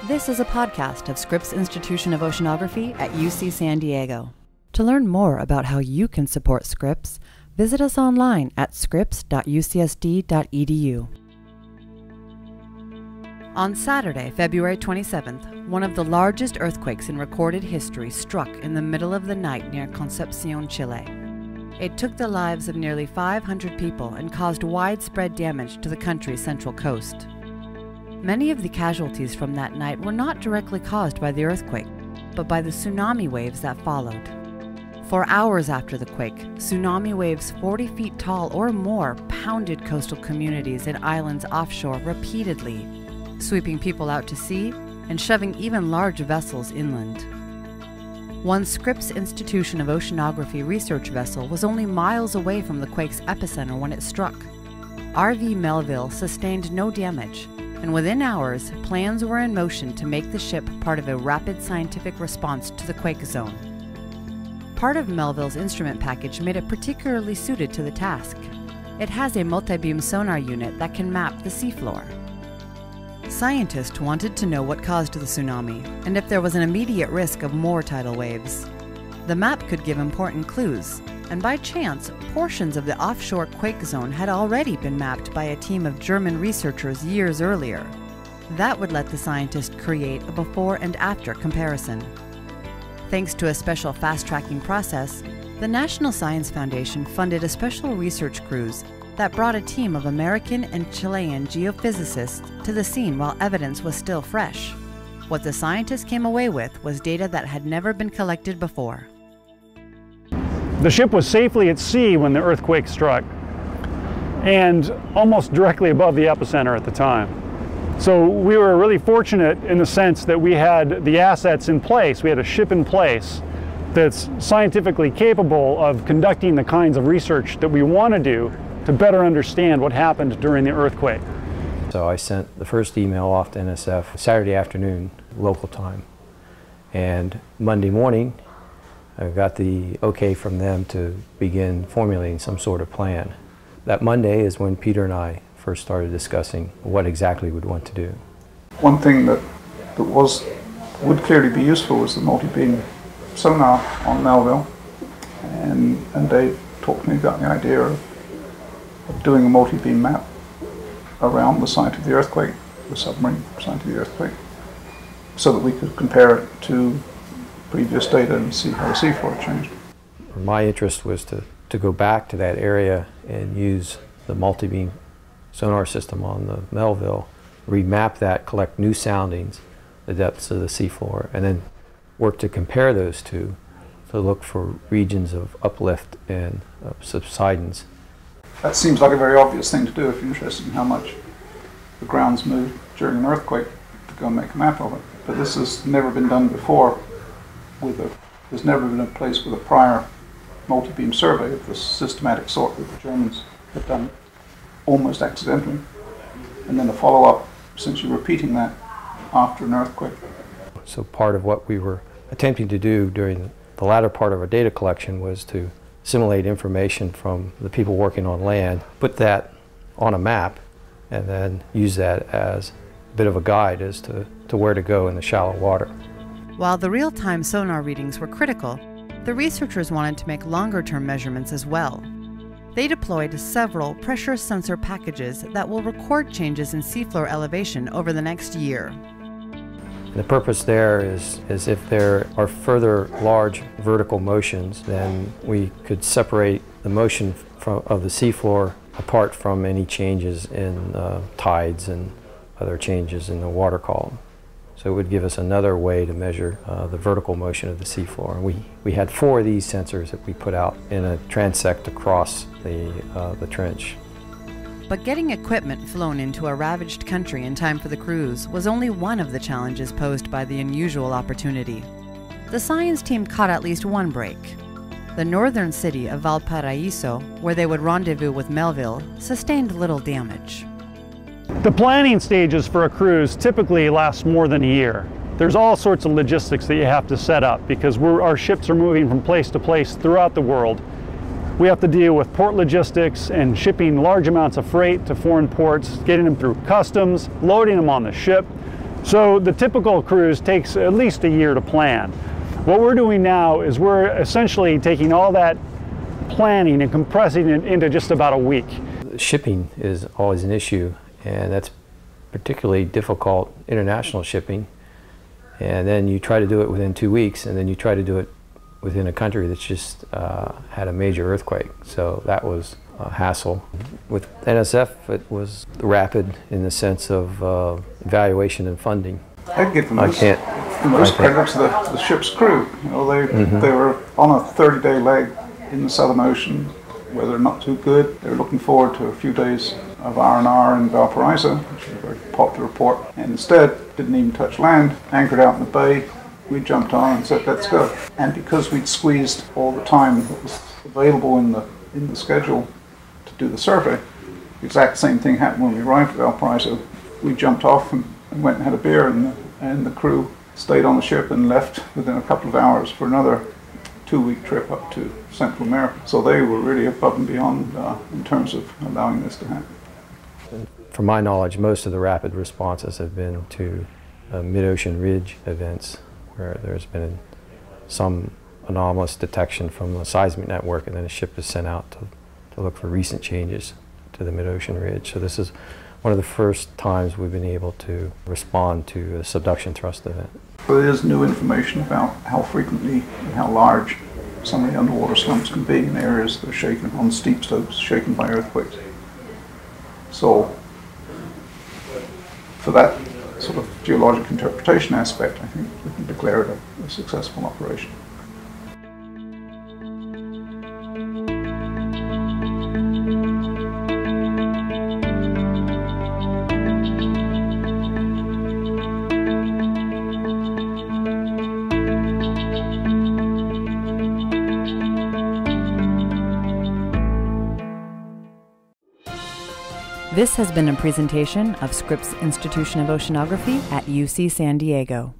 This is a podcast of Scripps Institution of Oceanography at UC San Diego. To learn more about how you can support Scripps, visit us online at scripps.ucsd.edu. On Saturday, February 27th, one of the largest earthquakes in recorded history struck in the middle of the night near Concepcion, Chile. It took the lives of nearly 500 people and caused widespread damage to the country's central coast. Many of the casualties from that night were not directly caused by the earthquake, but by the tsunami waves that followed. For hours after the quake, tsunami waves 40 feet tall or more pounded coastal communities and islands offshore repeatedly, sweeping people out to sea and shoving even large vessels inland. One Scripps Institution of Oceanography research vessel was only miles away from the quake's epicenter when it struck. RV Melville sustained no damage, and within hours, plans were in motion to make the ship part of a rapid scientific response to the quake zone. Part of Melville's instrument package made it particularly suited to the task. It has a multi-beam sonar unit that can map the seafloor. Scientists wanted to know what caused the tsunami and if there was an immediate risk of more tidal waves. The map could give important clues, and by chance, portions of the offshore quake zone had already been mapped by a team of German researchers years earlier. That would let the scientists create a before and after comparison. Thanks to a special fast-tracking process, the National Science Foundation funded a special research cruise that brought a team of American and Chilean geophysicists to the scene while evidence was still fresh. What the scientists came away with was data that had never been collected before. The ship was safely at sea when the earthquake struck, and almost directly above the epicenter at the time. So we were really fortunate in the sense that we had the assets in place. We had a ship in place that's scientifically capable of conducting the kinds of research that we want to do to better understand what happened during the earthquake. So I sent the first email off to NSF Saturday afternoon, local time. And Monday morning, I got the okay from them to begin formulating some sort of plan. That Monday is when Peter and I first started discussing what exactly we'd want to do. One thing that would clearly be useful was the multi-beam sonar on Melville, and they talked to me about the idea of doing a multi-beam map around the site of the earthquake, the submarine site of the earthquake, so that we could compare it to previous data and see how the seafloor changed. My interest was to go back to that area and use the multi-beam sonar system on the Melville, remap that, collect new soundings, the depths of the seafloor, and then work to compare those two to look for regions of uplift and subsidence. That seems like a very obvious thing to do if you're interested in how much the ground's moved during an earthquake, to go and make a map of it. But this has never been done before. There's never been a place with a prior multi-beam survey of the systematic sort that the Germans had done almost accidentally, and then a follow-up essentially repeating that after an earthquake. So part of what we were attempting to do during the latter part of our data collection was to simulate information from the people working on land, put that on a map, and then use that as a bit of a guide as to where to go in the shallow water. While the real-time sonar readings were critical, the researchers wanted to make longer-term measurements as well. They deployed several pressure sensor packages that will record changes in seafloor elevation over the next year. The purpose there is if there are further large vertical motions, then we could separate the motion of the seafloor apart from any changes in tides and other changes in the water column. So it would give us another way to measure the vertical motion of the seafloor. And we had 4 of these sensors that we put out in a transect across the trench. But getting equipment flown into a ravaged country in time for the cruise was only one of the challenges posed by the unusual opportunity. The science team caught at least one break. The northern city of Valparaiso, where they would rendezvous with Melville, sustained little damage. The planning stages for a cruise typically last more than a year. There's all sorts of logistics that you have to set up because our ships are moving from place to place throughout the world. We have to deal with port logistics and shipping large amounts of freight to foreign ports, getting them through customs, loading them on the ship, So the typical cruise takes at least a year to plan. What we're doing now is we're essentially taking all that planning and compressing it into just about a week. Shipping is always an issue, and that's particularly difficult international shipping. And then you try to do it within 2 weeks, and then you try to do it within a country that's just had a major earthquake. So that was a hassle. With NSF, it was rapid in the sense of evaluation and funding. I'd give them the most credit to the ship's crew. You know, they were on a 30-day leg in the Southern Ocean, where they're not too good. They were looking forward to a few days of R&R in Valparaiso, which is a very popular port, and instead didn't even touch land, anchored out in the bay. We jumped on and said, let's go. And because we'd squeezed all the time that was available in the schedule to do the survey, the exact same thing happened when we arrived at Valparaiso. We jumped off and went and had a beer, and the crew stayed on the ship and left within a couple of hours for another 2-week trip up to Central America. So they were really above and beyond in terms of allowing this to happen. From my knowledge, most of the rapid responses have been to mid-ocean ridge events, where there's been some anomalous detection from the seismic network, and then a ship is sent out to look for recent changes to the mid-ocean ridge. So this is one of the first times we've been able to respond to a subduction thrust event. There is new information about how frequently and how large some of the underwater slumps can be in areas that are shaken, on steep slopes, shaken by earthquakes. So for that sort of geologic interpretation aspect, I think we can declare it a successful operation. This has been a presentation of Scripps Institution of Oceanography at UC San Diego.